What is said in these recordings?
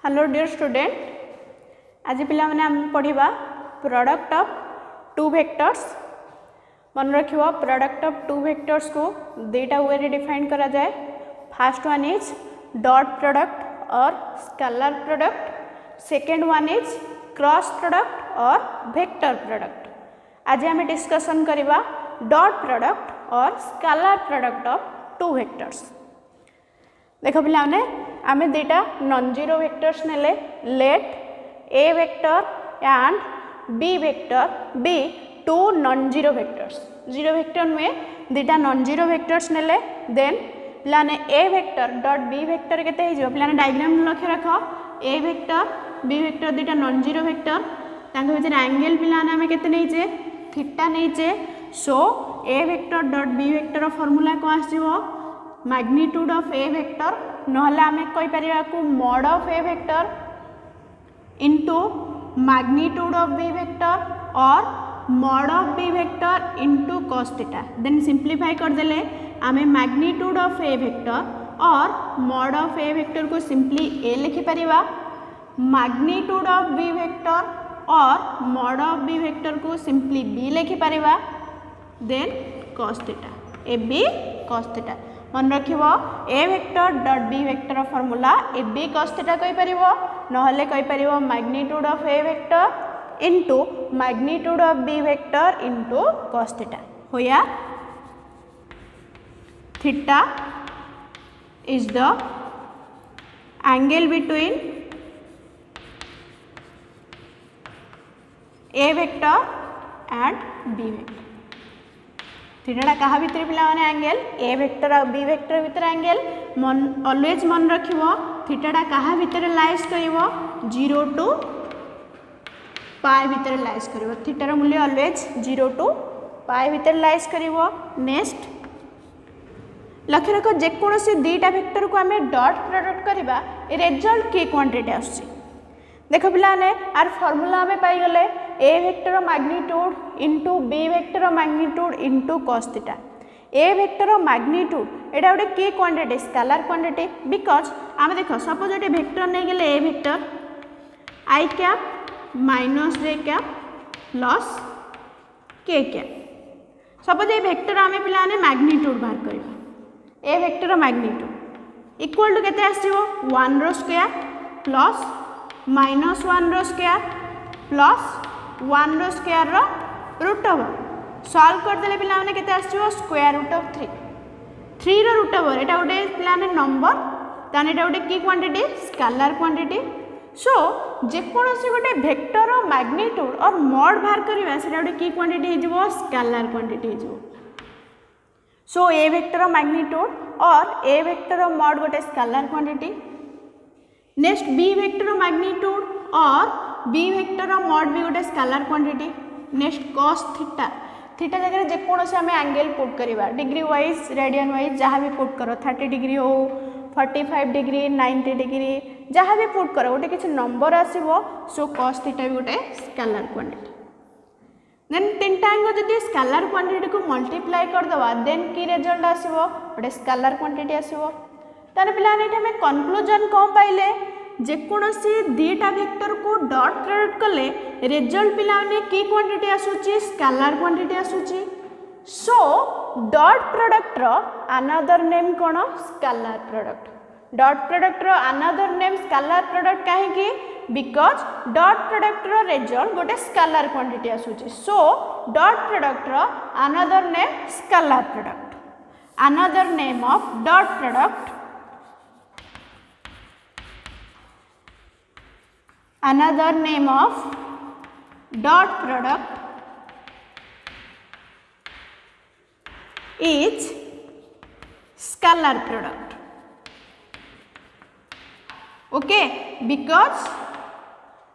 Hello dear student, आज पिला माने हम पढ़िबा प्रोडक्ट ऑफ टू वेक्टर्स। मन रखिबो प्रोडक्ट ऑफ टू वेक्टर्स को दुईटा वे रे डिफाइन करा जाए। First one is dot product और scalar product, second one is cross product और वेक्टर प्रोडक्ट। आज हम डिस्कशन करिबा डॉट प्रोडक्ट और scalar product of two vectors. देखो पिला माने आमे दुईटा नॉन जीरो वेक्टर्स नेले, let A vector and B vector be two non zero vectors. Zero vector में दुईटा नॉन जीरो वेक्टर्स नेले, देन पिलाने A vector dot B vector केते हो पिलाने डायग्राम लक्ष्य रख। ए वेक्टर बी वेक्टर दुईटा नॉन जीरो वेक्टर, तांको भीतर एंगल पिलाने आमे केते नैचे थीटा नैचे। So A vector dot B vector formula को आसीबो मैग्नीट्यूड ऑफ ए वेक्टर, नहले आमे कहि परिबा को mod of A vector into magnitude of B vector और mod of B vector into cos theta. Then simplify कर देले आमे मैग्नीट्यूड ऑफ ए वेक्टर और मॉड ऑफ ए वेक्टर को सिंपली ए लिखि परिबा, मैग्नीट्यूड ऑफ बी वेक्टर और mod of B vector को सिंपली बी लिखि परिबा, then cos theta A B cos theta. मन रखिबो A vector dot B vector formula A B cos theta कहि परिबो, नहले कहि परिबो magnitude of A vector into magnitude of B vector into cos theta. होया theta is the angle between A vector and B vector. Theta क्या भितर पिला माने एंगल ए वेक्टर और बी वेक्टर भितर एंगल। मन ऑलवेज मन रखिबो थीटा क्या भितर लाइज करिवो 0 टू पाई भितर लाइज करिवो। थीटार मूल्य ऑलवेज 0 टू पाई भितर लाइज करिवो। नेक्स्ट लक्ष्य रख, जेकोसी दुईटा वेक्टर को आमे डॉट प्रोडक्ट करबा ए रिजल्ट की क्वांटिटी आछी। देखो पिलाने आर फॉर्मूला आमे पाई गले A vector magnitude into B vector magnitude into cos theta. A vector magnitude एटा गोटे की क्वांटिटी स्केलर क्वांटिटी, बिकॉज आमे देखो सपोज गोटे वेक्टर नै गेले A vector I cap minus J cap plus K cap. Suppose A vector आमे पिलाने मैग्नीट्यूड बाहर करबा, A vector magnitude equal to केते आसीबो 1 रो स्क्वायर प्लस माइनस 1 रो स्क्वायर प्लस 1 रो स्क्वायर रो रूट ओवर। सॉल्व कर देले पिला माने केते आसीबो स्क्वायर रूट ऑफ 3 रो रूट ओवर। एटा गोटे पिला ने नंबर ताने एटा गोटे की क्वांटिटी स्केलर क्वांटिटी। सो जेकोसी गोटे वेक्टर रो मैग्नीट्यूड और मॉड बाहर करबा सेटा गोटे की क्वांटिटी हे जिवो स्केलर क्वांटिटी हे जिवो। सो ए वेक्टर मैग्नीट्यूड और ए वेक्टर मॉड गोटे scalar quantity. Next B vector magnitude और बी वेक्टर मॉड भी गोटे scalar quantity. Next cos theta, theta जगह जेकोसी आम एंगल पुट करवा डिग्री वाइज रेडियन वाइज जहाँ भी पुट कर 30 डिग्री हो 45 डिग्री 90 डिग्री जहाँ भी पुट कर गोटे किसी नंबर आसो। सो cos थीटा भी गोटे स्केलर क्वांटिटी। देन तीनटा जब स्केलर क्वांटिटी को मल्टीप्लाई करदे देन की रिजल्ट आसो गोटे स्केलर क्वांटिटी आसो। ताने पिलाने आम कनक्लूजन कौन पाइले, जेकोसी दुईटा वेक्टर को डॉट प्रोडक्ट कले रिजल्ट पिलाने की क्वांटिटी आसूची स्केलर क्वांटिटी आसूची। सो डॉट प्रोडक्ट रो अनदर नेम कौन स्केलर प्रोडक्ट। डॉट प्रोडक्ट रो अनदर नेम स्केलर प्रोडक्ट कहीं, बिकॉज डॉट प्रोडक्ट रो रिजल्ट गोटे स्केलर क्वांटिटी आसूची। सो डॉट प्रोडक्ट रो another name scalar product. Another name of dot product, another name of dot product is scalar product. Okay, because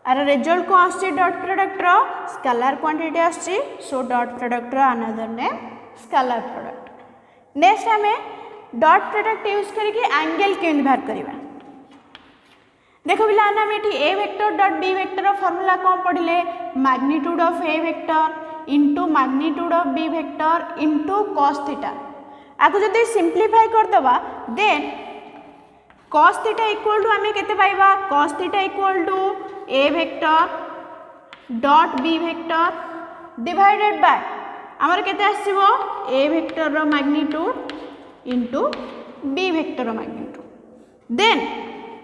आर result को आसी dot product रो scalar quantity आसी। So dot product रो another name scalar product. Next हमें dot product use करके angle केमि बाहर करबा। देखो पिला आम ये A vector dot B vector formula कौन पढ़ले, magnitude of A vector into magnitude of B vector into cos theta. आपको जब सिंप्लीफाई करदे then cos theta equal to आमे केते पाइबा cos theta equal to a vector dot b vector divided by आमर केते आसीबो a vector रो magnitude into b vector रो magnitude then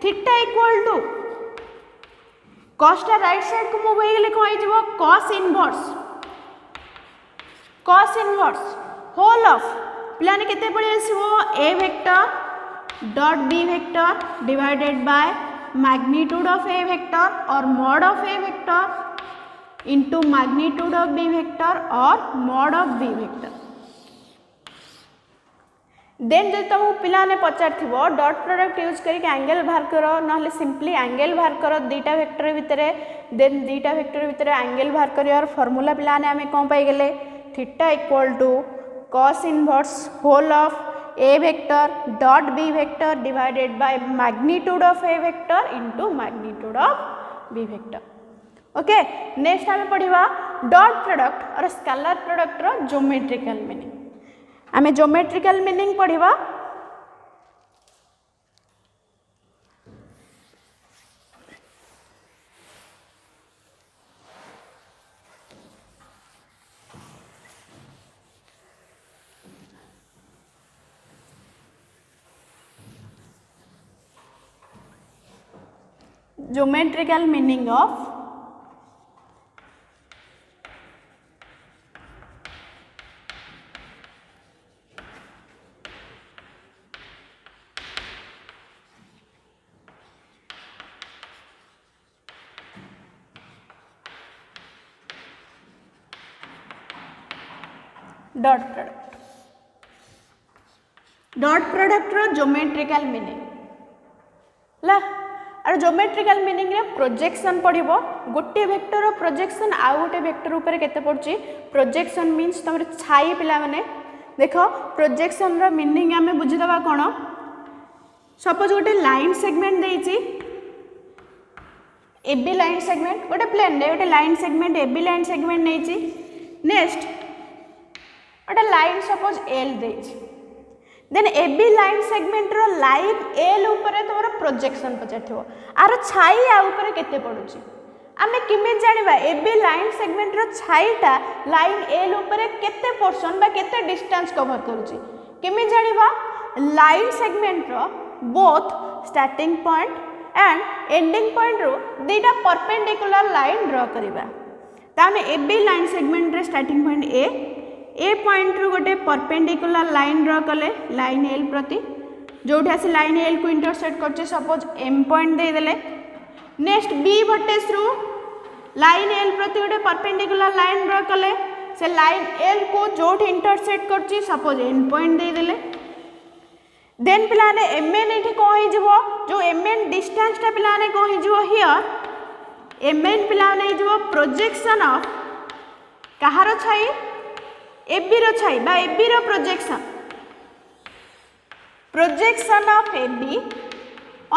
theta equal to cos टा राइट साइड को मूव होइले को आइ जबो cos inverse whole of प्लान केते पड़ी आसीबो a vector dot b vector divided by magnitude of a vector or mod of a vector into magnitude of b vector or mod of b vector. Then जब तुम पिलाने पचार dot product use करके angle बाहर करो ना simply angle बाहर करो दीटा वेक्टर भितर देन दीटा वेक्टर भितर एंगल बाहर कर फॉर्मूला पिलाने आम कौन पाई गले theta equal to cos inverse whole of a vector dot b vector divided by magnitude of a vector into magnitude of b vector. Okay next आम पढ़ा डॉट प्रोडक्ट और स्केलर प्रोडक्ट रो ज्योमेट्रिकल मीनिंग आमे geometrical meaning पढ़ा geometrical meaning of dot product dot product रो geometrical meaning ला और geometrical meaning रे प्रोजेक्शन पढ़िबो गोटे वेक्टर रो प्रोजेक्शन आ गोटे वेक्टर ऊपर केते पड़ची प्रोजेक्शन मींस तमरे छाई पिला माने देखो प्रोजेक्शन रो मीनिंग हमें बुझी दबा कोन सपोज गोटे लाइन सेगमेंट देइची एबी लाइन सेगमेंट गोटे प्लेन रे गोटे line segment AB line segment नेची नेक्स्ट गोटे लाइन सपोज एल देइची देन एबी लाइन सेगमेंट रो लाइन एल ऊपर तोर प्रोजेक्शन पचारथिबो आर छाई आ ऊपर केते पडुची आमे किमे जानिबा एबी लाइन सेगमेंट रो छाईटा लाइन एल ऊपर केते पोर्शन बा केते डिस्टेंस कवर करूची किमे जानिबा लाइन सेगमेंट रो both starting point and ending point रो दुईटा परपेंडिकुलर लाइन ड्रा करिबा ताने एबी लाइन सेगमेंट रे स्टार्टिंग पॉइंट ए पॉइंट रु गोटे परपेंडिकुलर लाइन ड्रा कले लाइन एल प्रति जोठी आसी लाइन एल को इंटरसेक्ट करछे सपोज एम पॉइंट दे देले नेक्स्ट बी वर्टेक्स रु लाइन एल प्रति गोटे परपेंडिकुलर लाइन ड्रा कले से लाइन एल को जोठी इंटरसेक्ट करछी सपोज एन पॉइंट दे देले देन पिलाने एम एन एठी को होई जबो जो एम एन डिस्टेंस टा पिलाने को होई जबो हियर एम एन पिलाने जबो प्रोजेक्शन ऑफ कहारो छाई एबी रो छाई बा एबी रो प्रोजेक्शन ऑफ एबी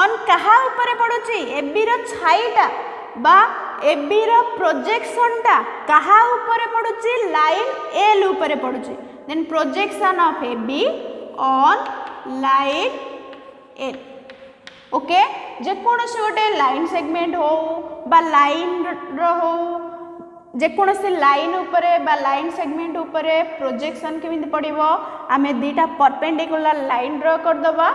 ऑन कहा ऊपर पड़ुची एबी रो छाईटा बा एबी रो प्रोजेक्शन टा कहा ऊपर पड़ुची लाइन एल ऊपर पड़ुची then projection of AB on line L okay जे कोनोसी गोटे लाइन सेगमेंट हो बा लाइन रो हो जेकोसी लाइन उपरे बा लाइन सेगमेंट उपरे प्रोजेक्शन केमिति पड़िबो आमे दीटा परपेंडिकुलर लाइन ड्रा कर दबा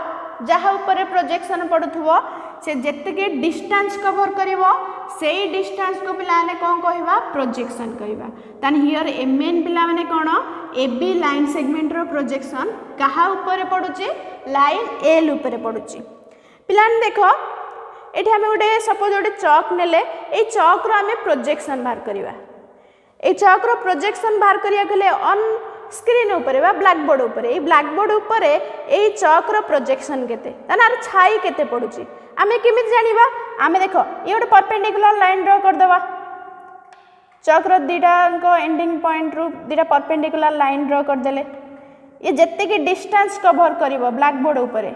जहाँ उपरे प्रोजेक्शन पड़ुथबो से जेतेके डिस्टेंस कवर करिवो सेही डिस्टेंस को पिलाने कोन कहबा प्रोजेक्शन कहबा तान हियर एमएन पिला माने कोन एबी लाइन सेगमेंट रो प्रोजेक्शन कहा उपरे पड़ुची लाइन एल उपरे पड़ुची पिलान देखो एठी हमें गोटे सपोज गोटे चॉक नेले ए चॉक रो हमें प्रोजेक्शन बाहर करिवा ए चॉक रो प्रोजेक्शन बाहर करिया गले ऑन स्क्रीन ऊपर बा ब्लैक बोर्ड ऊपर ए ब्लैक बोर्ड ऊपर ए चॉक रो प्रोजेक्शन केते तानार छाई केते पडुची आमे केमिति जानिबा आमे देखो ये गोटे परपेंडिकुलर लाइन ड्रा कर दबा चॉक रो दीटा को एंडिंग पॉइंट रू दीटा परपेंडिकुलर लाइन ड्रा कर देले ये जत्ते की डिस्टेंस कवर करिवो ब्लैक बोर्ड ऊपर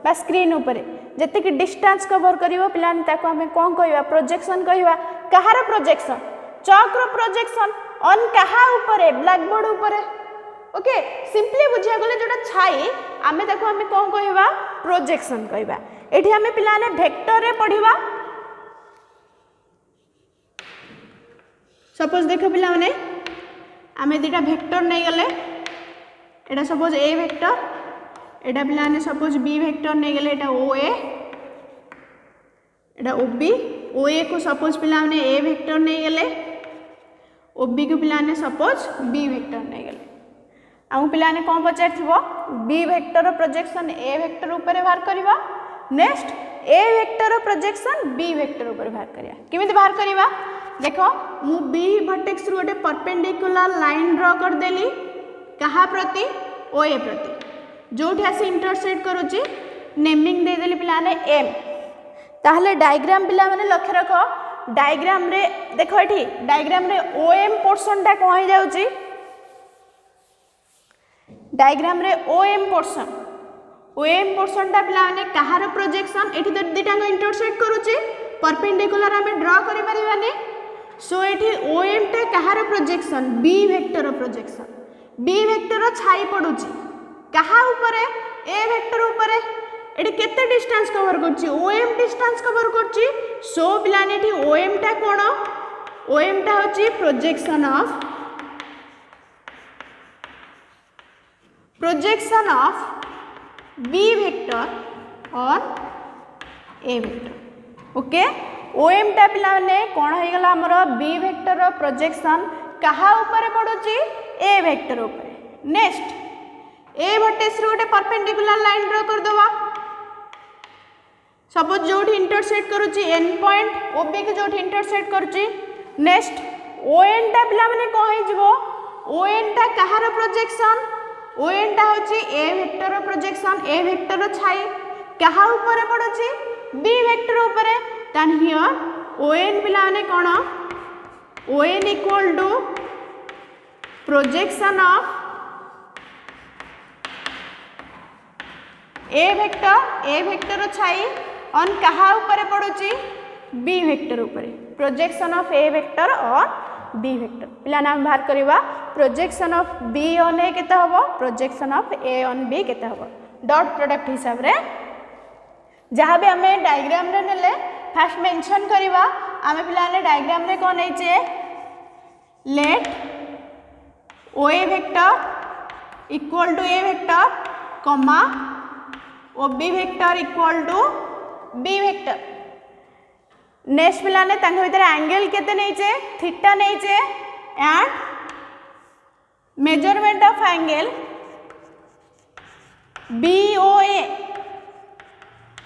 बा स्क्रीन ऊपर जत्ते की डिस्टेंस कवर करिवो पिलान ताको हमें कोन कहबा प्रोजेक्शन कहबा कहार प्रोजेक्शन चॉक रो प्रोजेक्शन ऑन कहा ऊपर ब्लैक बोर्ड ऊपर ओके सिंपली बुझिया गले जोटा छाई आमे ताको हमें कोन कहबा प्रोजेक्शन कहबा एठी हमें पिलाने वेक्टर रे पढ़िबा सपोज देखो पिला माने आमे दुटा वेक्टर नहीं गले एटा सपोज ए वेक्टर एटा पिला माने सपोज बी वेक्टर नहीं गले एटा ओ ए एटा ओ बी ओ ए को सपोज पिला माने ए वेक्टर नहीं गले ओ बी को पिला माने सपोज बी वेक्टर नहीं गले आउ पिला माने कोन पचार थिबो B vector projection A vector ऊपर बाहर करबा next A vector projection B vector ऊपर बाहर करिया केमिति बाहर करबा देखो मु बी वर्टेक्स रु गोटे परपेंडिकुलर लाइन ड्रॉ कर देली कहा प्रति ओ ए प्रति जोठी आसी इंटरसेक्ट करूची नेमिंग दे देली पिला ने एम ताहले डायग्राम पिला माने लक्ष्य रखो डायग्राम रे देखो एठी डायग्राम रे ओ एम पोर्शन टा कोन हो जाउची डायग्राम रे ओ एम पोर्शन टा पिला माने कहार प्रोजेक्शन एठी तो दिटा को इंटरसेक्ट करूची परपेंडिकुलर हमें ड्रॉ करि परिबानी सो एठी ओ एम टा कहार प्रोजेक्शन बी वेक्टर छाई पडुची कहा ऊपर ए वेक्टर ऊपर एठी केते डिस्टेंस कवर करची ओ एम डिस्टेंस कवर करची सो पिलाने एठी ओ एम टा कोन ओ एम टा होची प्रोजेक्शन ऑफ बी वेक्टर और A vector okay O M टा पिला ने कोन हो गला हमर बी वेक्टर रो प्रोजेक्शन कहा ऊपर पडुची ए वेक्टर ऊपर नेक्स्ट ए वर्टेक्स रो गोटे परपेंडिकुलर लाइन ड्रॉ कर दवा सपोज जोठी इंटरसेक्ट करूची एन पॉइंट ओ बी के जोठी इंटरसेक्ट करूची नेक्स्ट ओ एन टा पिला माने कोन हो जिवो ओ एन टा कहार प्रोजेक्शन ओ एन टा होची ए vector row projection A vector रो छाई कहा ऊपर पडुची बी वेक्टर ऊपर then here ON पिला ने कोन ON equal to projection of A vector छाई on कहा ऊपर पड़ुची B vector ऊपर projection of A vector और B vector पिला नाम बाहर करिवा projection of B on A केते हबो projection of A on B केते हबो डॉट प्रोडक्ट हिसाब रे जहाँ भी हमें डायग्राम रे नेले फास्ट मेंशन करिवा आमे पिलाने डायग्राम रे कोन हैचे let O A vector equal to A vector comma O B vector equal to B vector next पिलाने तांग भीतर एंगल केते नैचे थीटा नैचे and measurement of angle BOA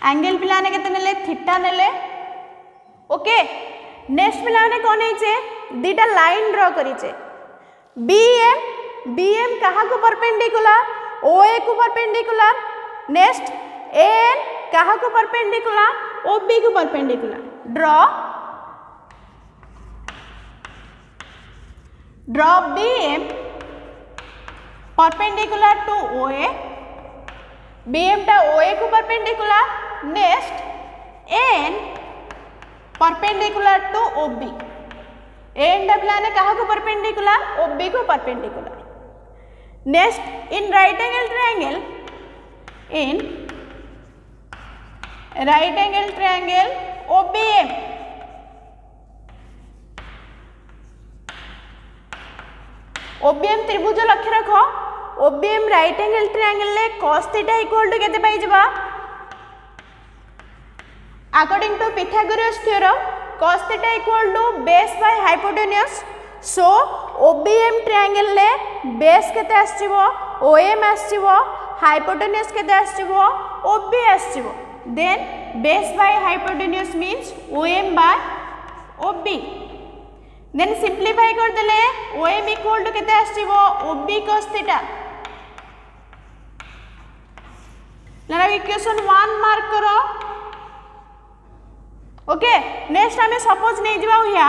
angle पिलाने केते नेले थीटा नेले ओके नेक्स्ट पिलाने कोन हैचे दीटा लाइन ड्रॉ करिचे BM कहा को परपेंडिकुलर OA को परपेंडिकुलर नेक्स्ट AN कहा को परपेंडिकुलर OB को perpendicular draw BM perpendicular to OA BM टा OA को perpendicular next AN perpendicular to OB AN टा पिलाने कहा को परपेंडिकुलर OB को perpendicular next in right angle triangle OBM OBM त्रिभुज लक्ष्य रखो OBM राइट एंगल ट्रायंगल ले cos थीटा इक्वल टू केते पाई जबा according to Pythagoras theorem cos theta equal to base by hypotenuse so OBM triangle ले base केते आछिबो OM आछिबो hypotenuse केते आछिबो OB आछिबो then base by hypotenuse means OM by OB then simplify कर देले OM equal to केते आछिबो OB cos theta लरा equation 1 mark करो ओके नेक्स्ट हमें सपोज नहीं जीवा हिया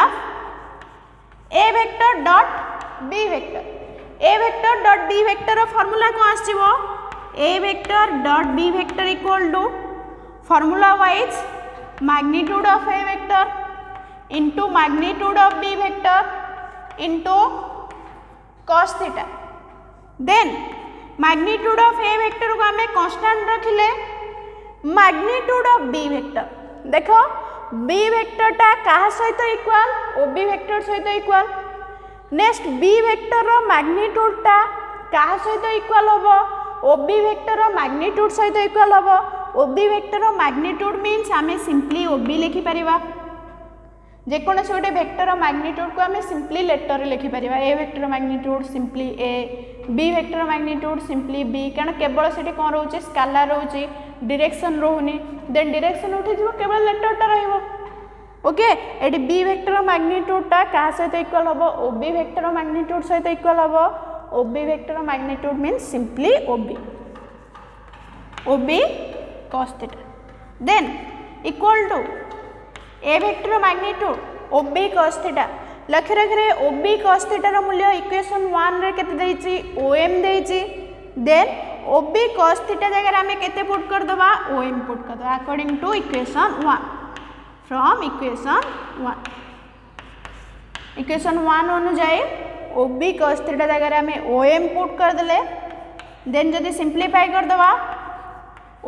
A vector dot B vector रो फार्मूला को आसीबो A vector dot B vector equal to formula wise magnitude of A vector into magnitude of B vector into cos theta then magnitude of A vector को हमें constant रखिले magnitude of B vector देखो बी वेक्टरटा क्या सहित equal ओबी vector सहित equal next B vector रो मैग्नीट्यूडटा क्या सहित इक्वल होबो ओबी वेक्टर रो मैग्नीट्यूड सहित इक्वल होबो ओबी वेक्टर रो मैग्नीट्यूड मीन्स आमे सिंपली ओबी लिखि परिबा जेकोन से गोटे वेक्टर मैग्नीट्यूड को आम सिंपली लेटर लिखि परिबा A vector magnitude simply A B vector magnitude simply B कारण केवल से कौन रोचे स्केलर रोचे डायरेक्शन रोनी देन डायरेक्शन उठी जीवो केवल लेटरटा रहिबो ओके एडी बी वेक्टर मैग्नीट्यूडटा क्या सहित इक्वल होबो ओबी वेक्टर मैग्नीट्यूड सहित इक्वल होबो OB vector magnitude means simply OB cos theta then equal to A vector magnitude OB cos theta लक्ष्य रखिए ओबी cos थीटा मूल्य इक्वेशन 1 रे केते देइची ओएम देइची देन ओबी cos थीटा जगह आमे केते पुट कर दबा ओएम पुट कर दबा according to equation 1 from equation 1 अनुसार ओबी cos थीटा जगह आमे ओएम पुट कर देले देन जदी सिंपलीफाई कर दबा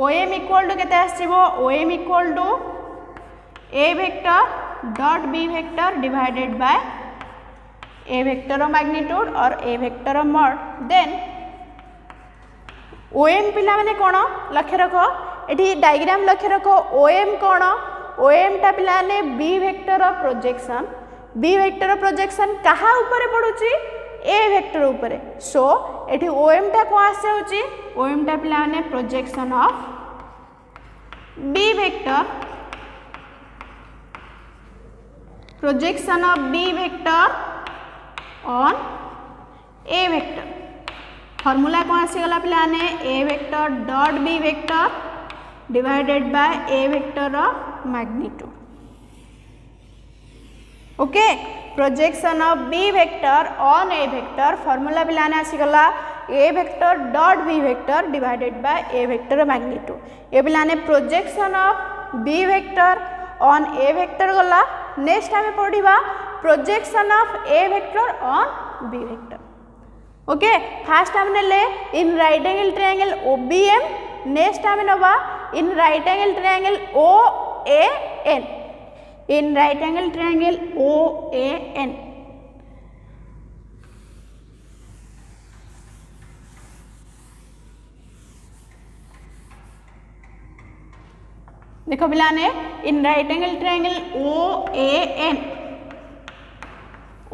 ओएम इक्वल टू केते आसीबो OM equal to A vector dot B vector divided by A vector of magnitude और A vector of mod then OM पिला माने कोन लक्ष्य रखो एठी डायग्राम लक्ष्य रखो ओएम कोन ओएम टा पिला ने बी वेक्टर ऑफ प्रोजेक्शन कहा ऊपर पडुची ए वेक्टर ऊपर सो एठी ओएम टा को आसे होची ओएम टा पिला ने projection of B vector projection of B vector on A vector formula कौन आसीगला पिलाने A vector dot B vector divided by A vector of magnitude okay projection ऑफ B vector on A vector formula पिलाने आसीगला A vector dot B vector divided by A vector of magnitude ये पिलाने projection ऑफ B vector on A vector गला next आमे पढ़िबा projection of A vector on B vector okay first आमे ले in right angle triangle OBM next आमे नबा in right angle triangle OAN in right angle triangle OAN देखो पिलाने in right angle triangle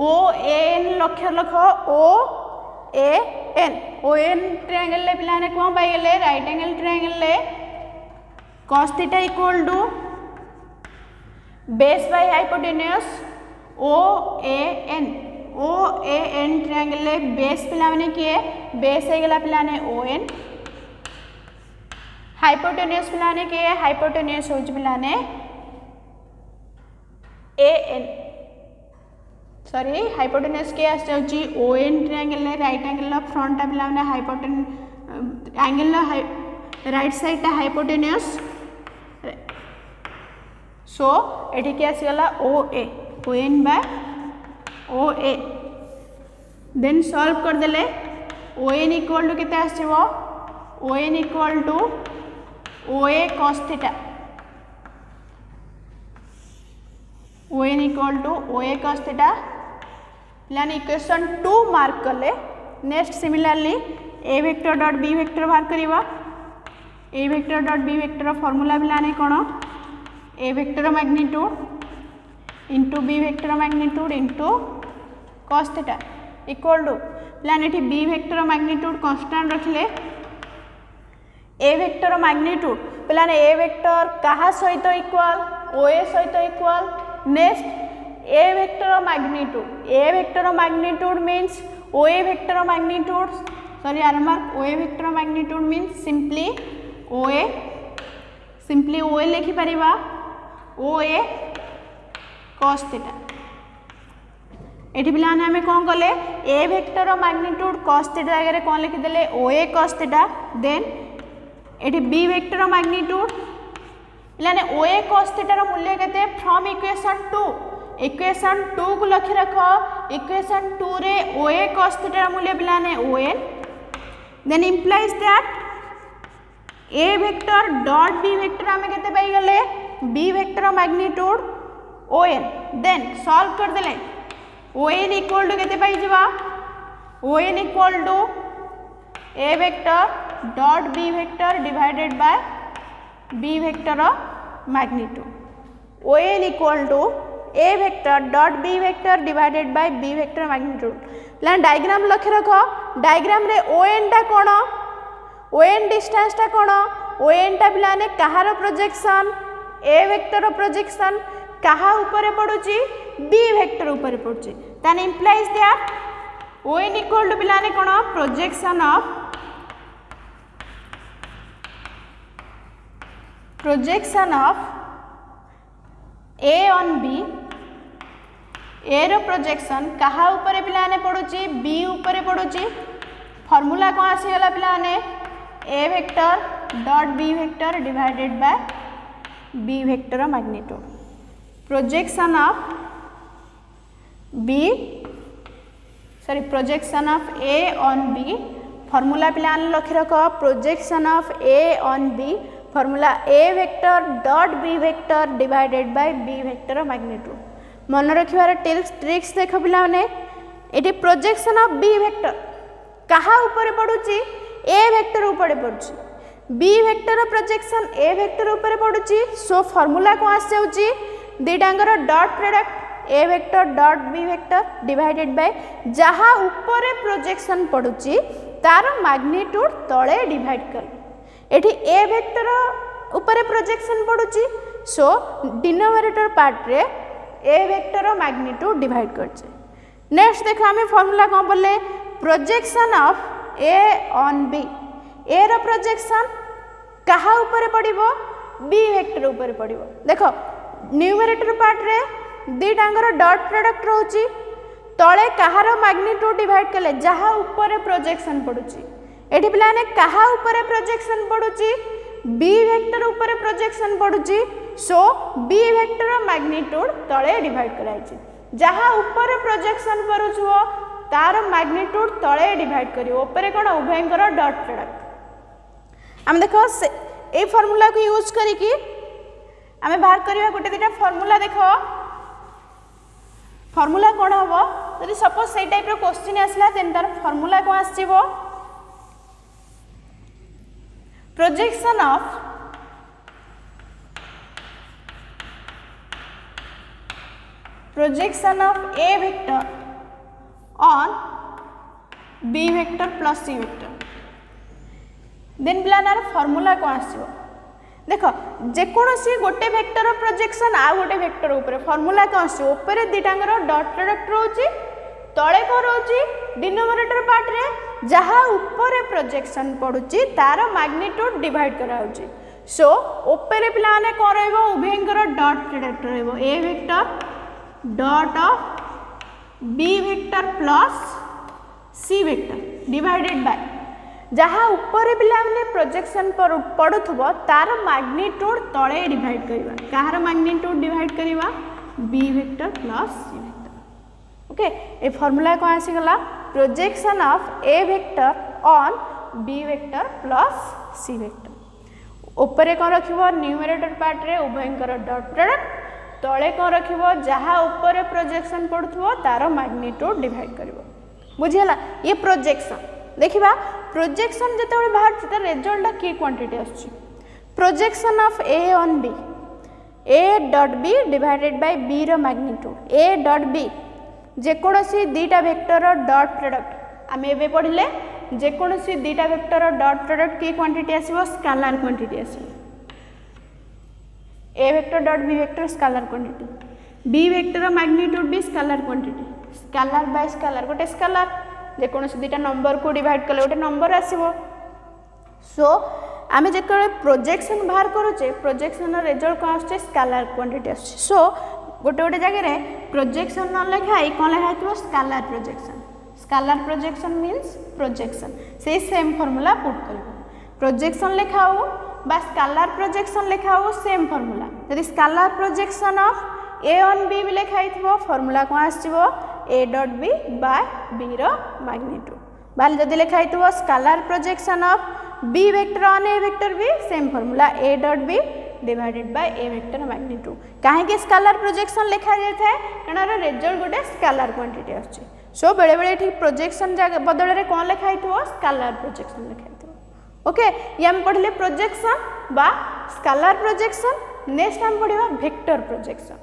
OAN लक्ष्य लखो ओएएन ट्रायंगल ले पिलाने कौन पाई गले राइट एंगल ट्रायंगल ले cos theta equal to base by hypotenuse ओएएन triangle ले बेस पिलाने किए बेस है गला पिलाने ओएन हाइपोटेन्यूज पिलाने के हाइपोटेन्यूज होच पिलाने एएन सॉरी हाइपोटेन्यूज के आसे होची ओएन ट्रायंगल ले राइट एंगल ऑफ फ्रंट पिलाने हाइपोटेन एंगल राइट साइड ता हाइपोटेन्यूज सो एठी के आसी गला OA ON by OA then solve कर देले ओएन इक्वल टू केते आसीबो ON equal to OA cos theta ON equal to OA cos theta यानी इक्वेशन 2 मार्क कले next similarly A vector dot B vector बाहर करिवा A vector dot B vector formula बिलाने कोन A vector magnitude into B vector magnitude into cos theta equal to प्लान एठी B vector magnitude constant रखले A vector magnitude पिलाने A vector कहा सहित equal ओए सहित equal next A vector magnitude means ओए वेक्टर मैग्नीट्यूड सॉरी आरमार्क ओए वेक्टर मैग्नीट्यूड मीन्स सिंपली ओए लिखि परिबा ओए cos थीटा एठी पिलाने हमें कौन कले A vector magnitude cos theta जगह कौन लिखि देले ओए cos थीटा देन एटी बी वेक्टर मैग्नीट्यूड पिलाने ओए cos थीटा मूल्य केते फ्रॉम इक्वेशन 2 को लक्ष्य रखो इक्वेशन 2 रे ओए cos थीटा मूल्य पिलाने O N then implies that A vector dot B vector आम के पाइगले B vector magnitude O N then solve करदे ओ एन इक्वल टू केते पाइजिबा O N equal to A vector dot B vector divided by B vector magnitude O N equal to A vector dot B vector divided by B vector magnitude प्लान diagram लक्ष्य रख diagram रे ओ N टा कोन O N distance टा कोन ओ N टा पिलाने कहार projection A vector projection कहा ऊपर पड़ुची बी वेक्टर ऊपर पड़ुची that implies that O N equal to पिलाने कोन projection of A on B A रो प्रोजेक्शन कहा ऊपर पिलाने पड़ुची बी ऊपर पड़ुची फॉर्मूला कौन आसीगला पिलाने A vector dot B vector divided by B vector magnitude projection of A on B formula पिलाने लक्ष्य रख projection of A on B formula A vector dot B vector divided by B vector magnitude मन रखिबार tricks देख पिलाने ये projection of B vector कहा ऊपर पड़ुची ए वेक्टर ऊपर पड़ुची B vector projection A vector ऊपर पड़ुची सो फॉर्मूला कौन आस जाउची दीटांगर dot product A vector dot B vector divided by जहाँ ऊपर प्रोजेक्शन पड़ुची तार मैग्नीट्यूड तले डिवाइड कर एठी ए वेक्टर ऊपर प्रोजेक्शन पड़ुची सो डिनोमिनेटर पार्ट रे ए वेक्टर मैग्नीट्यूड डिवाइड करछे नेक्स्ट देखो आम फॉर्मूला कौन बोले projection of A on B A रो प्रोजेक्शन कहा ऊपर पड़िबो बी वेक्टर ऊपर पड़िबो देखो न्यूमरेटर पार्ट रे दीटांगर डॉट प्रोडक्ट रहउची तळे कहार मैग्नीट्यूड डिवाइड कले जहाँ ऊपर प्रोजेक्शन पड़ुची एठी पिलाने कहा ऊपर प्रोजेक्शन पड़ुची बी वेक्टर ऊपर प्रोजेक्शन पड़ुची सो बी वेक्टर मैग्नीट्यूड तळे डिवाइड कराइछि जहाँ ऊपर प्रोजेक्शन पड़ुछो तार मैग्नीट्यूड तळे डिवाइड करियो ऊपर कोन उभयंकर डॉट प्रोडक्ट हम देखो ए फार्मूला को यूज करिकी आमे बाहर करिया गोटे दिटा फार्मूला देखो फार्मूला कोन हबो यदि सपोज सेई टाइप रो क्वेश्चन आसला देन तार फार्मूला को आसीबो projection of A vector on B vector plus C vector then प्लानर फार्मूला कौन आसो देख जेकोसी गोटे वेक्टर प्रोजेक्शन आ गोटे वेक्टर ऊपर फार्मूला कौन आसो ऊपर दीटांगर डॉट प्रोडक्ट रोची तले कौन रोची डिनोमिनेटर पार्ट रे जहाँ ऊपर प्रोजेक्शन पड़ुची तार मैग्नीट्यूड डिवाइड कराउची सो ऊपर पिलाने कौन रहिबो उभयंकर डॉट प्रोडक्ट रहिबो A vector dot of B vector plus C vector divided by जहाँ ऊपर पिलाने प्रोजेक्शन पड़ुथबो तार मैग्नीट्यूड तले डिवाइड करिबा कहार मैग्नीट्यूड डिवाइड करिबा B vector plus C vector okay ए फार्मूला कौन आसीगला projection of A vector on B vector plus C vector ऊपर कौन रखिबो न्यूमरेटर पार्ट रे उभयंकर डॉट प्रोडक्ट तले कौन रखिबो जहाँ ऊपर प्रोजेक्शन पड़ुथबो तार मैग्नीट्यूड डिवाइड करिबो बुझिला ये प्रोजेक्शन देखिबा प्रोजेक्शन जेतेबेले बाहर त रिजल्ट की क्वांटिटी आछि projection of A on B A dot B divided by B रो मैग्नीट्यूड ए डॉट बी जेकोसी दीटा वेक्टर डॉट प्रोडक्ट आम ए पढ़ले जेकोसी दीटा वेक्टर डॉट प्रोडक्ट की क्वांटिटी आसीबो स्केलर क्वांटिटी आसीबो A vector dot B vector scalar quantity B vector magnitude भी scalar quantity scalar by scalar गोटे स्केलर जेकोसी दीटा नंबर को डिवाइड कले गोटे नंबर आसीबो सो आम जो प्रोजेक्शन बाहर करुचे प्रोजेक्शन रिजल्ट कौन आसे स्केलर क्वांटिटी आसे सो गोटे गोटे जगह प्रोजेक्शन न लिखाई कौन लिखाई स्केलर प्रोजेक्शन मीन्स प्रोजेक्शन से सेम फॉर्मूला पुट कर प्रोजेक्शन लिखाओ बा स्केलर प्रोजेक्शन लिखाओ सेम फॉर्मूला यदि scalar projection of A on B भी लिखाई फॉर्मूला कौन आसो A dot B by B रो मैग्नीट्यूड बाल जदि लिखाई scalar projection of B vector on A vector भी same formula A dot B divided by A vector magnitude कहीं स्केलर प्रोजेक्शन लिखा जाए कारण रिजल्ट गोटे स्केलर क्वांटिटी आछे सो बेले बेले ठीक प्रोजेक्शन बदल में कौन लिखाई स्केलर प्रोजेक्शन लिखाई ओके ये हम पढ़ले प्रोजेक्शन बा स्केलर प्रोजेक्शन नेक्स्ट हम पढ़िबा वेक्टर प्रोजेक्शन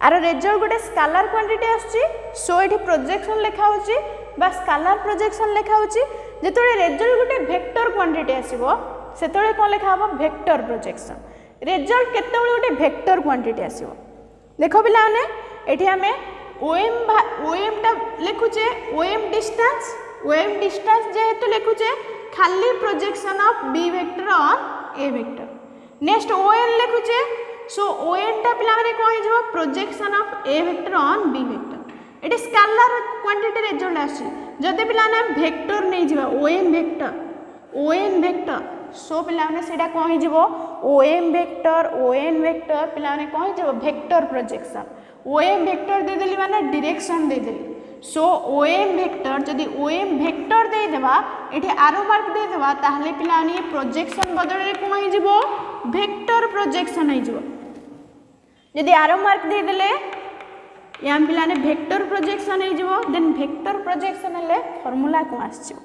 आर रिजल्ट गोटे स्केलर क्वांटिटी आछी सो ये प्रोजेक्शन लिखा होची बा स्केलर प्रोजेक्शन लिखा होची जेतोळे रिजल्ट गोटे वेक्टर क्वांटिटी आसीबो सेतोळे कोन लिखा हबो वेक्टर प्रोजेक्शन रिजल्ट केतेबेले गोटे वेक्टर क्वांटिटी आसीबो देखो पिला माने एठी हमें ओएम टा लिखुचे ओएम डिस्टेंस जेहेतु लिखुचे खाली projection of B vector on A vector next O N लिखुचे सो ओएन टा पिला माने कोन हिजो projection of A vector on B vector एटी स्केलर क्वांटिटी रिजल्ट आसी जदि पिला ना वेक्टर नै जिबा ओएन वेक्टर सो पिला माने सेटा कोन हिजो ओएम वेक्टर पिला माने कोन हिजो वेक्टर प्रोजेक्शन ओएम वेक्टर दे देली माने डायरेक्शन दे देली सो ओएम वेक्टर जदि ओएम वेक्टर दे देबा एठी आरो मार्क दे देबा ताहले पिला माने प्रोजेक्शन बदल रे कोन हिजो वेक्टर प्रोजेक्शन हिजो जदि आरो मार्क दे देले याम पिला ने वेक्टर प्रोजेक्शन हिजो देन वेक्टर प्रोजेक्शन हेले फार्मूला को आछियो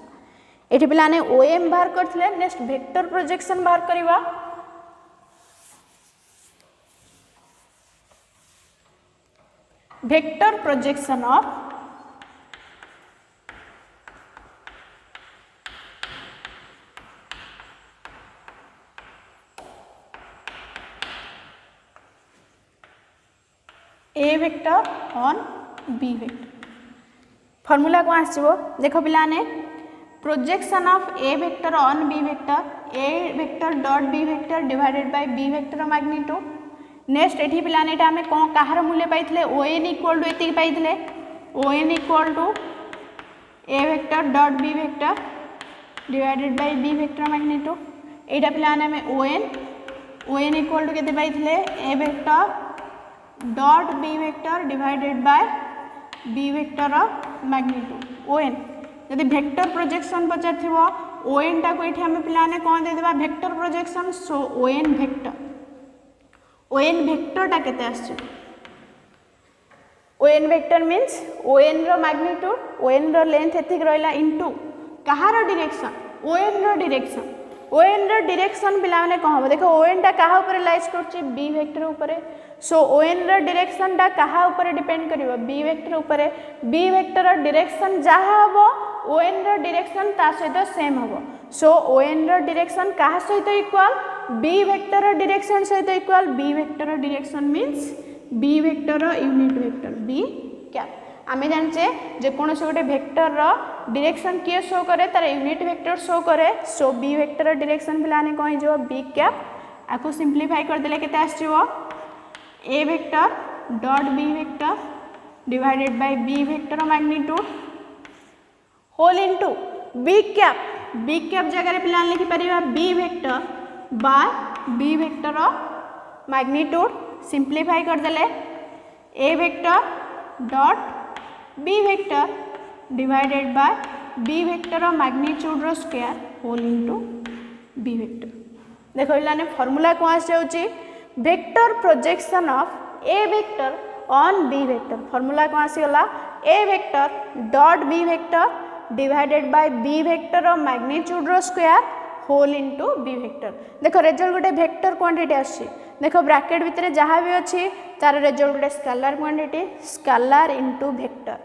एठी पिला ने ओएम बाहर करथिले नेक्स्ट वेक्टर प्रोजेक्शन बाहर करबा vector projection of A vector on B vector formula को आसो देखो पिला ने projection of A vector on B vector dot B vector divided by B vector magnitude next एठी पिला ने आमे कोन काहर मूल्य पाइथिले ओएन इक्वल टू एति पाइथिले O N equal to A vector dot B vector divided by B vector magnitude एटा पिला ने आमे ओएन इक्वल टू केते पाइथिले A vector dot B vector divided by B vector magnitude O N यदि वेक्टर प्रोजेक्शन पचार थिबो ओएन टा को एठी हमें पिला ने कोन दे देबा vector projection so O N vector टा केते आछे ओएन वेक्टर मींस ओएन रो मैग्नीट्यूड ओएन रो लेंथ एतिक रहला इनटू कहार डायरेक्शन ओएन रो डायरेक्शन पिला माने कहबो देखो ओएन टा कहा ऊपर लाइज करछि बी वेक्टर ऊपर सो ओएन रो डायरेक्शन टा कहा ऊपर डिपेंड करिवो बी वेक्टर ऊपर बी वेक्टर रो डायरेक्शन जहा हबो ओएन रो डायरेक्शन ता सहित सेम हबो सो ओएन रो डायरेक्शन कहा सहित इक्वल बी वेक्टर रो डायरेक्शन सहित इक्वल बी वेक्टर रो डायरेक्शन मींस बी वेक्टर रो यूनिट वेक्टर बी कैप आमे जानचे जे कोनोसे गोटे वेक्टर रो डायरेक्शन किए शो करे तार यूनिट वेक्टर शो करे सो बी वेक्टर रो डायरेक्शन पिलाने कोन जो बी कैप आको सिंपलीफाई कर देले केते आछिवो A vector dot B vector divided by B vector magnitude whole into B cap जगह रे पिलाने लिखि परिबा B vector by B vector magnitude simplify कर देले A vector dot B vector divided by B vector magnitude रो square whole into B vector देखो इलाने फार्मूला को आस जाउची vector projection of A vector on B vector formula को आसी गला A vector dot B vector divided by B vector magnitude रो square whole into B vector देखो रिजल्ट गोटे वेक्टर क्वांटिटी आसी देखो ब्रैकेट भितर जहाँ भी अच्छी तार रिजल्ट गोटे scalar quantity scalar into vector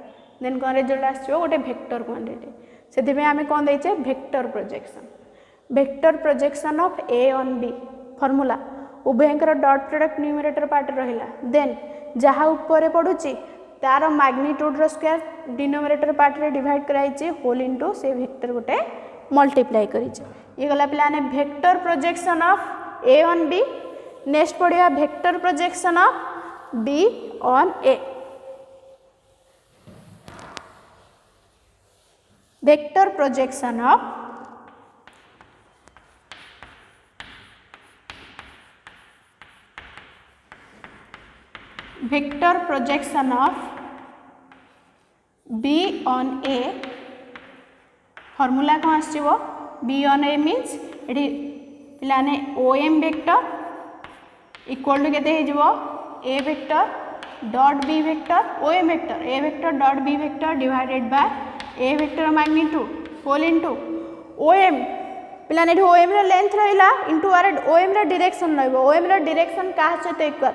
then कौन रिजल्ट आसो गोटे वेक्टर क्वांटिटी से आम कौन देचे vector projection of A on B formula उभयंकर डॉट प्रोडक्ट न्यूमरेटर पार्ट रहिला देन जहाँ ऊपर पड़ुची तार मैग्नीट्यूड रो स्क्वायर डिनोमिनेटर पार्ट रे डिवाइड कराइछि होल इनटू से वेक्टर गोटे मल्टीप्लाई करिछि ये गला पिलाने vector projection of A on B next पढ़िया vector projection of B on A vector projection of B on a formula कौन आसो बी ऑन ए मीन्स ये पिलाने OM वेक्टर इक्वल टू केते हो A vector dot B vector OM vector A vector dot B vector divided by A vector magnitude whole into OM पिलाने OM रो length रहिला into आर OM रो direction रहबो OM रो डायरेक्शन का सहित इक्वल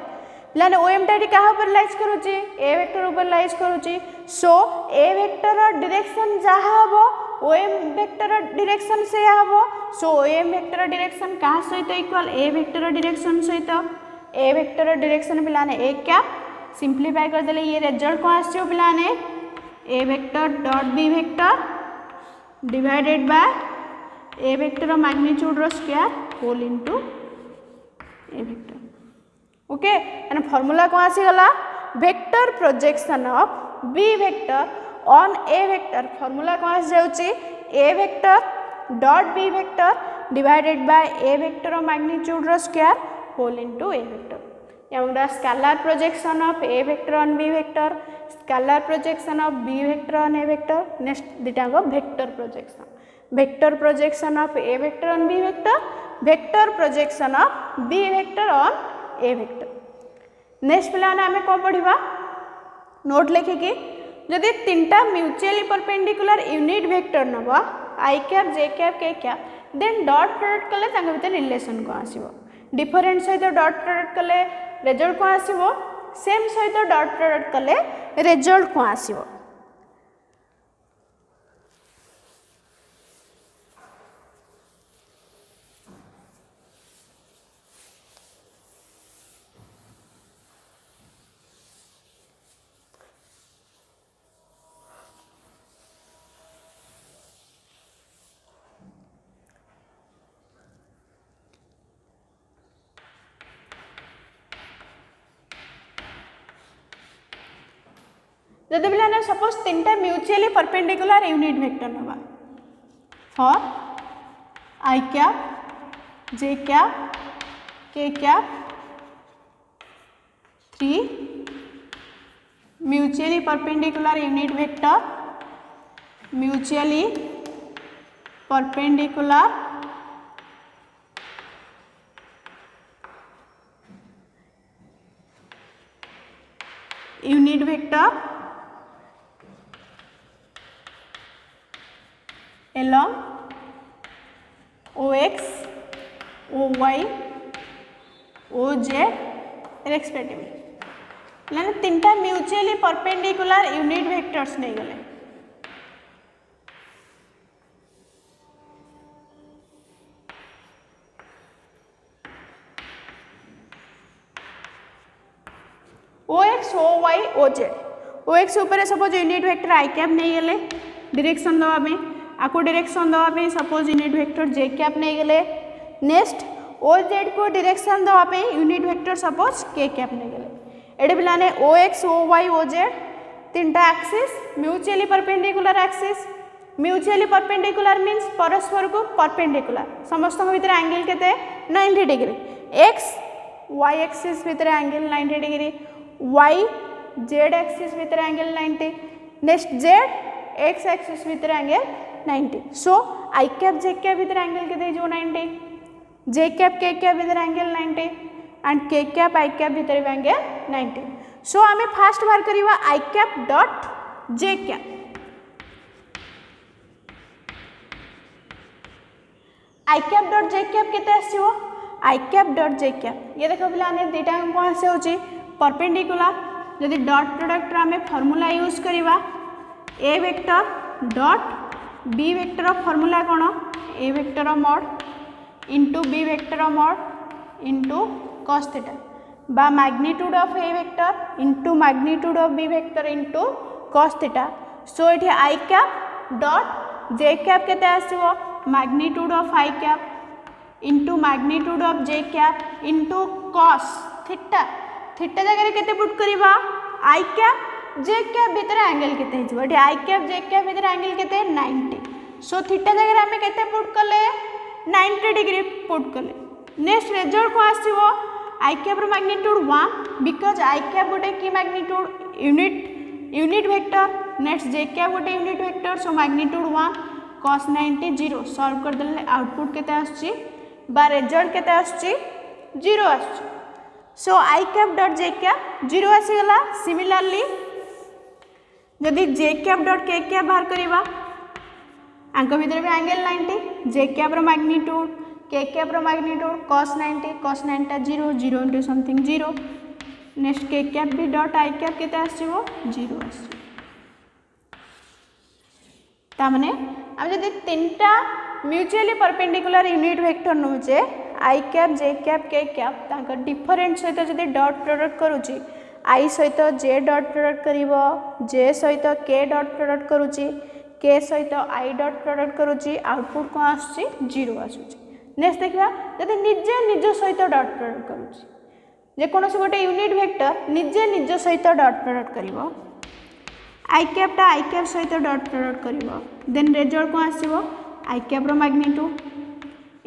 पिलाने OM टा कहा पर लाइज करूची ए वेक्टर ऊपर लाइज करूची सो ए वेक्टर रो डायरेक्शन जहा हबो OM वेक्टर रो डायरेक्शन से हबो सो OM वेक्टर रो डायरेक्शन का सहित इक्वल ए वेक्टर रो डायरेक्शन सहित ए वेक्टर रो डायरेक्शन पिलाने ए क्या सिंपलीफाई कर देले ये रिजल्ट को आछो पिलाने A vector dot B vector divided by A vector magnitude रो square whole into A vector okay and formula को आसी गला vector projection of B vector on A vector formula को आसी जाउची A vector dot B vector divided by A vector magnitude रो square whole into A vector या scalar projection of A vector on B vector scalar projection of B vector on A vector next दिटा को vector projection of A vector on B vector projection of B vector on A vector next पिलाने आमे को पढ़िबा note लिखिकी जदि तीनटा mutually perpendicular unit vector नबा i cap j cap k cap then dot product कले तांग भीतर रिलेशन को आसीबो डिफरेंट सहित डॉट प्रोडक्ट कले रिजल्ट को आसीबो सेम सहित डॉट प्रोडक्ट कले रिजल्ट को आसीबो जदि पिलाने सपोज तीनटा म्यूचुअली परपेंडिकुलर यूनिट वेक्टर नबा for i cap j cap k cap 3 mutually perpendicular unit vector mutually perpendicular unit vector along OX, OY, OZ respectively लाने तीनटा म्यूचुअली परपेंडिकुलर यूनिट वेक्टर्स नहीं गले OX, OY, OZ OX ऊपर suppose unit vector I cap नहीं गले direction दवा में आपको डायरेक्शन दवाई सपोज यूनिट वेक्टर जे कैप नहीं गले नेक्स्ट OZ को डायरेक्शन दवाई यूनिट वेक्टर सपोज के कैप नहीं गले एडे पिलाने OX, OY, OZ तीनटा एक्सिस म्यूचुअली परपेंडिकुलर मीन्स परस्पर को परपेंडिकुलर समस्त भीतर एंगल केते 90 डिग्री x y एक्सिस भीतर angle 90 degree y z axis भीतर angle 90 next z x axis भीतर एंगल 90 सो आई कैप जे कैप भीतर एंगल के जो 90 जे कैप के कैप भीतर एंगल 90 एंड के कैप आई कैप भीतर एंगल 90 सो आमे fast bar करिवा i cap dot j cap I cap dot j cap केते आसीबो i cap dot j cap ये देखो पिलाने दुटा कोन से होची परपेंडिकुलर यदि डॉट प्रोडक्ट आमे फार्मूला यूज करिवा ए vector dot B vector formula कौन A vector mod into B vector mod into cos theta बा magnitude of A vector into magnitude of B vector into cos theta so ये i cap dot j cap केते आसीबो magnitude of i cap into magnitude of j cap into cos theta theta जगह केते put करिवा i cap j cap भीतर angle केते हिजबो एठी आई कैप जे कैप भीतर एंगल केते 90 सो थीटा जगह हमें केते पुट कले 90 डिग्री पुट कले नेक्स्ट रिजल्ट को आसीबो आई कैप रो मैग्नीट्यूड 1 बिकॉज आई कैप गोटे की magnitude unit vector next j cap गोटे unit vector so magnitude 1 cos 90 0 solve कर देले आउटपुट केते आछी बा रिजल्ट केते आछी 0 आछी सो आई कैप डॉट जे कैप 0 आसी गला सिमिलरली जदि जे कैप डॉट के कैप बाहर करिबा आंक भितर भी एंगल 90 जे कैप रो मैग्नीट्यूड के कैप रो मैग्नीट्यूड cos 90 टा 0 0 इनटू समथिंग 0 नेक्स्ट के कैप भी डॉट आई कैप केते आसीबो 0 आसी ता माने हम जदि तीनटा म्यूचुअली परपेंडिकुलर यूनिट वेक्टर नउचे आई cap j cap k cap तांका डिफरेंट सहित जदि डॉट प्रोडक्ट करूची आई सहित जे डॉट प्रोडक्ट करिवो जे सहित के डॉट प्रोडक्ट करूची के सहित आई डॉट प्रोडक्ट करूची आउटपुट को आछी 0 आछुची नेक्स्ट देखिबा जदि निजे निज सहित डॉट प्रोडक्ट करूची जे कोनोसी गोटे यूनिट वेक्टर निजे निज सहित डॉट प्रोडक्ट करिवो आई कैप टा आई कैप सहित डॉट प्रोडक्ट करिवो देन रिजल्ट को आसीबो आई कैप रो मैग्नीट्यूड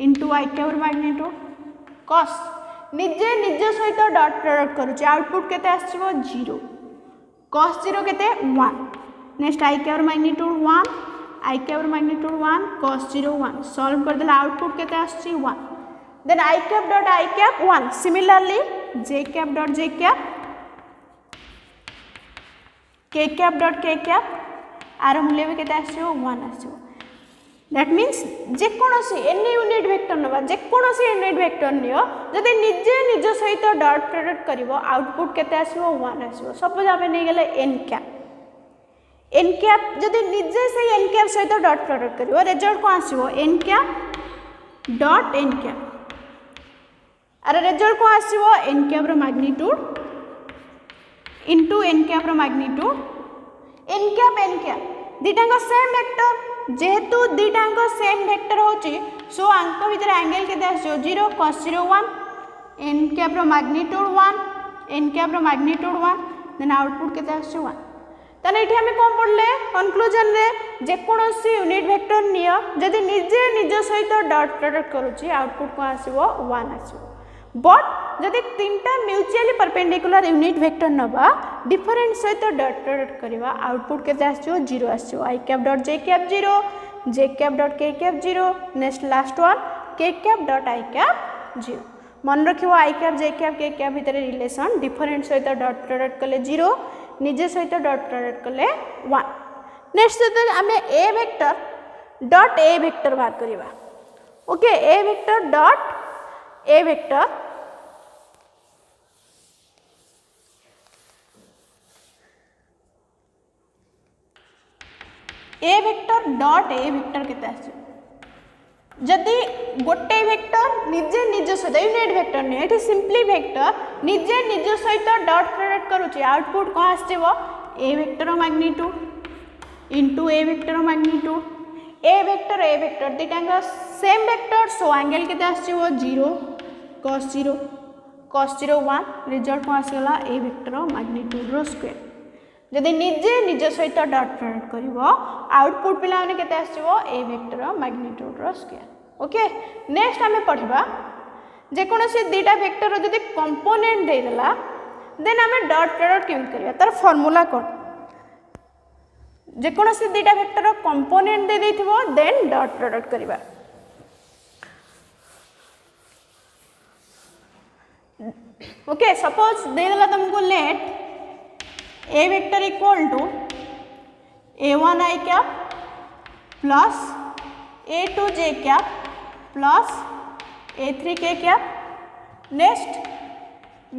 इनटू आई कैप रो मैग्नीट्यूड cos निजे निज सहित डॉट प्रोडक्ट करूची आउटपुट केते आसीबो 0 cos 0 केते 1 नेक्स्ट आई कैप रो मैग्नीट्यूड 1 आई कैप रो मैग्नीट्यूड 1 cos 0 1 सॉल्व कर देला आउटपुट केते आछी 1 then i cap dot i cap 1 similarly j cap dot j cap k cap dot k cap आर मूल्य भी केते आछो 1 आछो दैट मीन्स जे कोनोसी एनी यूनिट वेक्टर नबा जे कोनोसी यूनिट वेक्टर नियो जदि निजे निज सहित डॉट प्रोडक्ट करिवो आउटपुट केते आछो 1 आछो सपोज आबे नै गेले एन कैप जदि निजे से एन कैप सहित डॉट प्रोडक्ट करिवो रिजल्ट को आसीबो n cap dot n cap आर रिजल्ट को आसीबो एन कैप रो मैग्नीट्यूड इनटू एन कैप रो मैग्नीट्यूड एन कैप दीटांग सेम वेक्टर जेहेतु दीटांग सेम वेक्टर होची सो अंक भीतर एंगल केते आछो 0 cos 0 1 एन कैप रो मैग्नीट्यूड 1 एन कैप रो मैग्नीट्यूड 1 देन आउटपुट केते आछो 1 तने एठी हमें कोन पड़ले कंक्लूजन रे जे कोनोसी यूनिट वेक्टर नियो जदि निजे निज सहित डॉट प्रोडक्ट करूची आउटपुट को आसीबो 1 आसीबो बट जदि तीनटा म्यूचुअली परपेंडिकुलर यूनिट वेक्टर नबा डिफरेंट सहित डॉट प्रोडक्ट करबा आउटपुट केते आछो 0 आछो आई कैप डॉट जे कैप 0 जे cap dot k cap 0 next last one के कैप डॉट आई कैप 0 मन रखिबो आई cap j cap k cap भीतर रिलेशन डिफरेंट सहित डॉट प्रोडक्ट कले 0 निजे सहित डॉट प्रोडक्ट कले 1 नेक्स्ट आमे ए वेक्टर डॉट ए वेक्टर बाहर करबा okay A vector dot A vector dot A vector केते आछे जदि गोटे वेक्टर निजे निज सहित यूनिट वेक्टर नै एठी सिंपली वेक्टर निजे निज सहित डॉट प्रोडक्ट करूची आउटपुट को आछिबो A vector magnitude into A vector magnitude A vector दिटांग सेम वेक्टर सो एंगल केते आछिबो 0 cos 0 1 रिजल्ट को आसीगला ए वेक्टर मैग्नीट्यूड रो स्क्वायर जदि निजे निज सहित डॉट प्रोडक्ट करिवो आउटपुट पिला माने केते आसीबो ए वेक्टर मैग्नीट्यूड रो स्क्वायर ओके नेक्स्ट हमें पढ़िबा जे कोनोसी दीटा वेक्टर जदि कंपोनेंट दे देला देन हमें डॉट प्रोडक्ट केमि करिया तार फार्मूला कोन जे कोनोसी दीटा वेक्टर कंपोनेंट दे देथिबो देन डॉट प्रोडक्ट करिबा ओके सपोज दे देला तुमको let A vector equal to a1 i cap plus a2 j cap plus a3 k cap next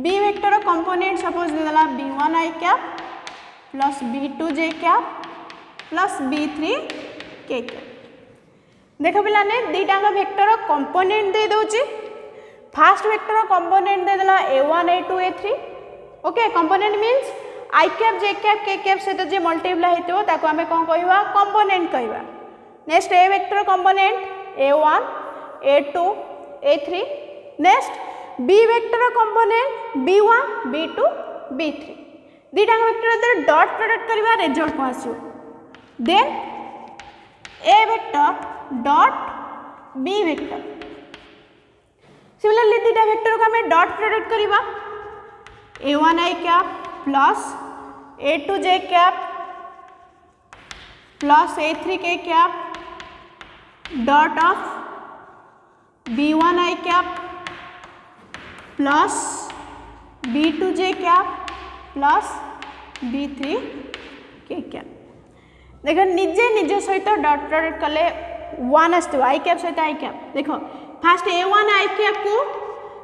b vector component suppose दे देला b1 i cap plus b2 j cap plus b3 k cap देखो पिलाने दीटांग vector component दे दोची first vector component दे देला a1 a2 a3 okay component means I cap j cap k cap सहित जे मल्टीप्लाई हेतो ताको हमें कोन कहबा कंपोनेंट कहबा next A vector component a1 a2 a3 next B vector component b1 b2 b3 दीटा vector दे डॉट प्रोडक्ट करबा result को आसीयो then A vector dot B vector similarly दीटा वेक्टर को हमें डॉट प्रोडक्ट करबा a1 i cap plus a2 j cap plus a3 k cap dot of b1 i cap plus b2 j cap plus b3 k cap. देख निजे निज सहित dot dot कले 1 आस i cap सहित i cap. देख first a1 i cap को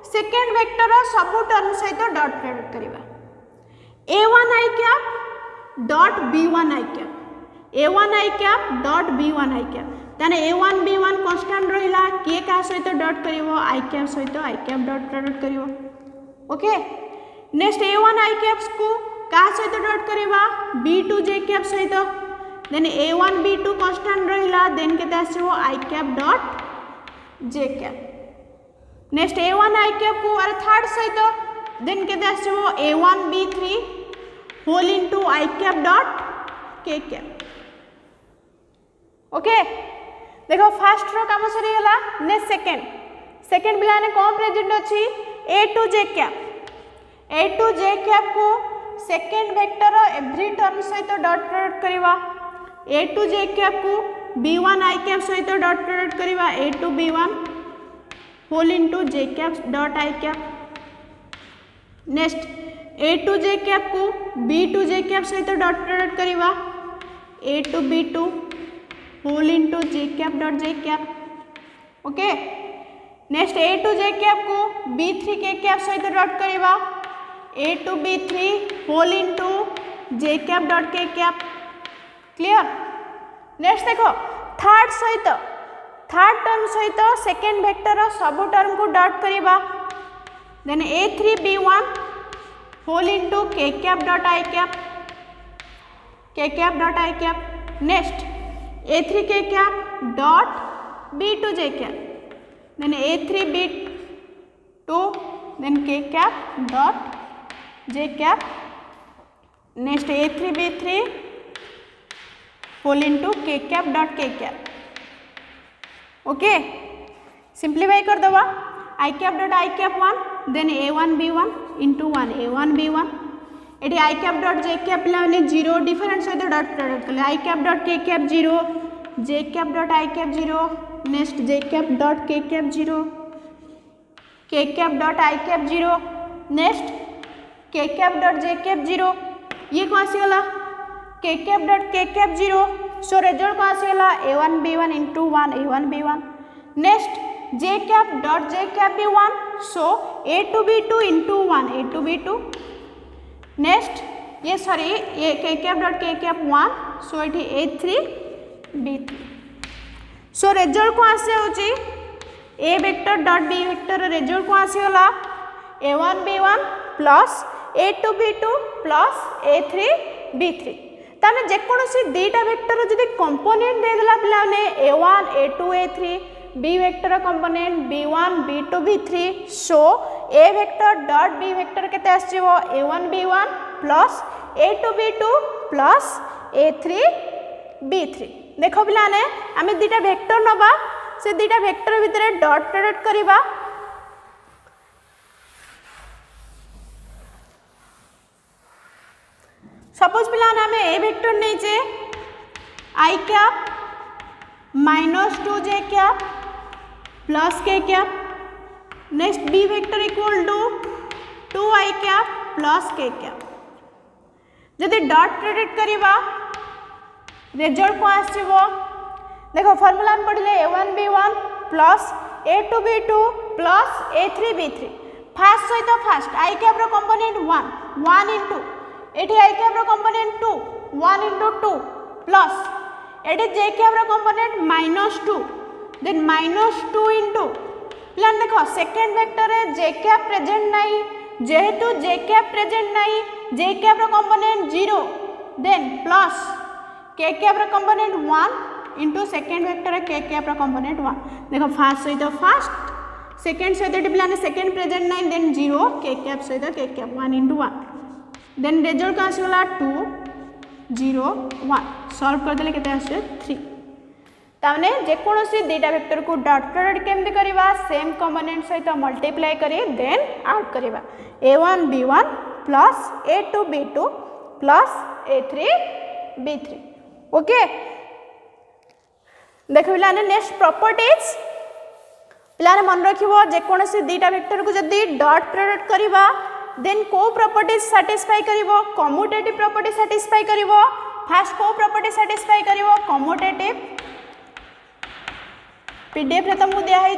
second vector सबू term सहित डॉट डॉट करवा a1 i cap dot b1 i cap a1 i cap dot b1 i cap ताने a1 b1 कांस्टेंट रहिला के का सहित डॉट करिवो i कैप सहित i कैप डॉट डॉट करिवो। Okay next a1 i caps को का सहित डॉट करवा b2 j कैप सहित देन a1 b2 कांस्टेंट रहिला देन केते आसीबो i cap dot j cap. Next a1 i cap को अरे थर्ड सहित देन केते आसीबो a1 b3 whole into i cap dot k cap. Okay देखो फर्स्ट रो काम सरी गला। नेक्स्ट सेकंड बिला ने कौन प्रेजेंट अछि a2 j कैप को सेकेंड वेक्टर एवरी टर्म सहित डॉट डॉट करवा a2 j कैप को b1 i कैप सहित डॉट डॉट करवा a2 b1 whole into j cap dot i cap. Next a2 j cap को b2 j cap सहित dot dot करवा a2 b2 whole into j cap dot j cap. Okay next a2 j cap को b3 k cap सहित dot करवा a2 b3 whole into j cap dot k cap. Clear. Next देखो third term सहित second vector सब term को dot करवा then a3 b1 whole into k cap dot i cap. Next a3 k cap dot b2 j cap then a3 b2 then k cap dot j cap. Next a3 b3 whole into k cap dot k cap. Okay simplify कर दवा i cap dot i cap 1 then a1 b1 into 1 a1 b1 eighty i cap dot j cap पिलाने 0 different सहित dot dot कले i cap dot k cap 0 j cap dot i cap 0 next j cap dot k cap 0 k cap dot i cap 0 next k cap dot j cap 0 ये कौन सी वाला k cap dot k cap 0 so result कौन सी वाला a1 b1 into 1 a1 b1 next j cap dot j cap भी 1 सो a2 b2 into 1 a2 b2 next ये sorry ये k cap dot k cap 1 सो ये a3 b3 so result कौन से होची a vector dot b vector result कौन से वाला a1 b1 plus a2 b2 plus a3 b3 ताने जेकोसी दुईटा वेक्टर जदि कंपोनेंट दे देला पिलाने a1 a2 a3 b vector component b1 b2 b3 so a vector dot b vector केते आसीबो a1 b1 plus a2 b2 plus a3 b3। देखो पिलाने आमे दुईटा वेक्टर नबा से दुईटा वेक्टर भितरे डॉट डॉट करबा सपोज पिलाने आमे a वेक्टर नहीं जे i cap minus 2 j cap plus k cap next b vector equal to 2i cap plus k cap जदि डॉट प्रोडक्ट करबा रिजल्ट को आसीबो देखो फार्मूला में पढ़ले a1 b1 plus a2 b2 plus a3 b3 first सहित first i cap रो component 1 into एटी i कैप रो कंपोनेंट 2 1 इनटू 2 प्लस एटी j कैप रो कंपोनेंट -2 देन -2 इनटू प्लान देखो सेकेंड वेक्टर रे j कैप प्रेजेंट नाही जेहेतु j कैप प्रेजेंट नाही j कैप रो component 0 then plus k cap रो कंपोनेंट 1 इनटू सेकेंड वेक्टर रे k कैप रो कंपोनेंट 1 देखो फास्ट सहित फास्ट सेकेंड सहित प्लान सेकेंड प्रेजेंट नाही देन 0 k कैप सहित k cap 1 into 1 then result का आसला 2 0 1 सॉल्व कर देले केते आसे 3 ताने जेकोसी दुईटा वेक्टर को डॉट डॉट केमते करबा सेम कंपोनेंट सहित मल्टीप्लाई करी देन ऐड करबा a1 b1 plus a2 b2 plus a3 b3 okay देख पे नेक्स्ट प्रॉपर्टीज पे मन रखिबो जेकोसी दुईटा वेक्टर को जदी डॉट प्रोडक्ट करबा देन को प्रॉपर्टीज सैटिस्फाई करिवो कम्यूटेटिव प्रॉपर्टी सैटिस्फाई करिवो फास्ट को प्रॉपर्टी सैटिस्फाई करिवो कम्यूटेटिव पीडीएफ रे तुमको दिया है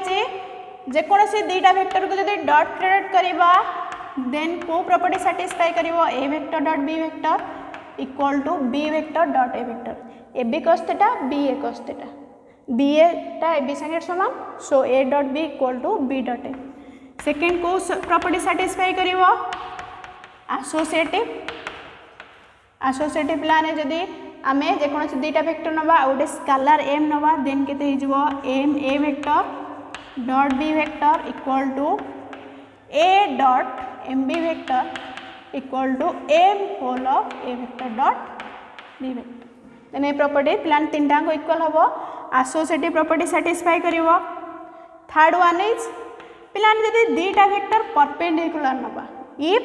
जेकोसी दुईटा वेक्टर को जदी डॉट प्रोडक्ट करबा देन को प्रॉपर्टी सैटिस्फाई करिवो A vector dot B vector equal to B vector dot A vector A B cos theta B A cos theta B A टा ए बी संगे समान so A dot B equal to B dot A second को property satisfy करिवो associative प्लान जदि आमे जेकोसी दुईटा vector नबा गोटे स्केलर एम नबा देन केते हिजबो M A vector dot B vector equal to A dot M B vector equal to M whole of A vector dot B vector then ए प्रॉपर्टी प्लान तीनटा को इक्वल हबो एसोसिएटिव प्रॉपर्टी सैटिस्फाई करिवो third one is प्लान जदि दुईटा vector perpendicular नबा if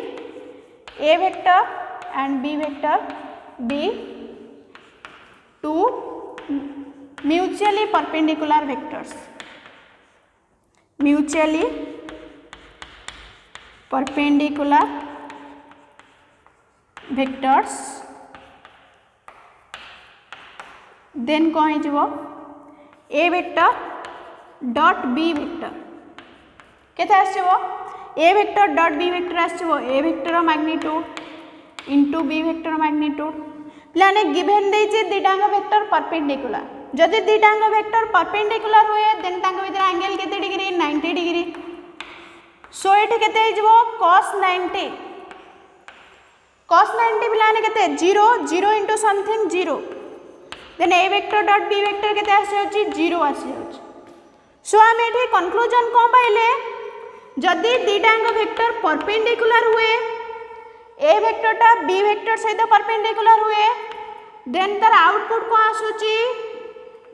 A vector and B vector be two mutually perpendicular vectors mutually perpendicular vectors then कौन हो A vector dot B vector केते आसो A vector dot B vector आसो A vector magnitude into B vector magnitude प्लाने given देइछे दुईटांग vector perpendicular जदि दुईटांग वेक्टर परपेंडिकुलर हुए देन तांग भीतर एंगल केते डिग्री 90 डिग्री सो एठी केते हिजबो cos 90 प्लाने केते 0 0 into something 0 then A vector dot B vector केते आसी होची 0 आसी होची सो आम एठी कंक्लूजन कोन पाइले जदि दुईटांग वेक्टर परपेंडिकुलर हुए ए वेक्टरटा बी वेक्टर सहित परपेंडिकुलर हुए देन तार आउटपुट को आसुची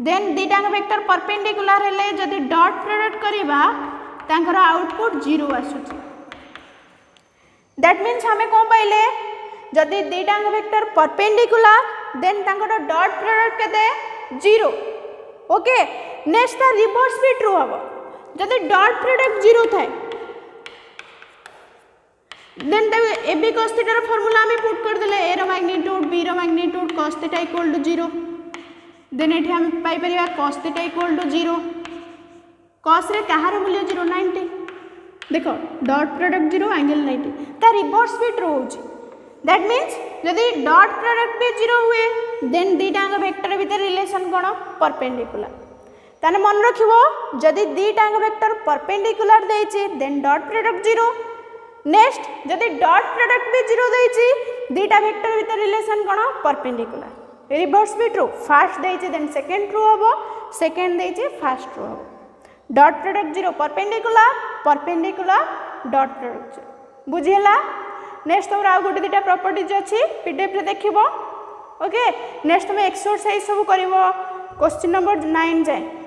देन दुईटांग वेक्टर परपेंडिकुलर हेले जदि डॉट प्रोडक्ट करिबा तांकर आउटपुट 0 आसुची दैट मीन्स हमें कोन पाइले जदि दुईटांग वेक्टर परपेंडिकुलर देन तांकर डॉट प्रोडक्ट केते 0 ओके नेक्स्ट तार रिवर्स भी ट्रू हबो जदि डॉट प्रोडक्ट 0 थाए then A B cos theta रो फार्मूला आमे पुट कर देले ए रो मैग्नीट्यूड बी रो magnitude cos theta equal to 0 then एठी हम पाई परिया cos theta equal to 0 cos रे कहार मूल्य 0 90 देखो डॉट प्रोडक्ट 0 एंगल 90 ता रिवर्स भी ट्रू होची दैट मीन्स यदि डॉट प्रोडक्ट भी 0 हुए देन दुईटांग वेक्टर भीतर रिलेशन कोन परपेंडिकुलर ताने मन रखिबो जदि दुईटांग वेक्टर परपेंडिकुलर देइछि देन डॉट प्रोडक्ट 0 नेक्स्ट जदि डॉट प्रोडक्ट भी 0 देइछि दुईटा वेक्टर भीतर रिलेशन कोन परपेंडिकुलर रिवर्स भी ट्रू फर्स्ट देइछि देन सेकंड ट्रू हबो सेकंड देइछि फर्स्ट ट्रू हबो dot product 0 perpendicular dot product 0 बुझिला नेक्स्ट तुम आ गोटे दुईटा प्रॉपर्टीज अछि पीडीएफ रे देखिबो ओके नेक्स्ट तुम एक्सरसाइज सब करिवो क्वेश्चन नंबर 9 जाए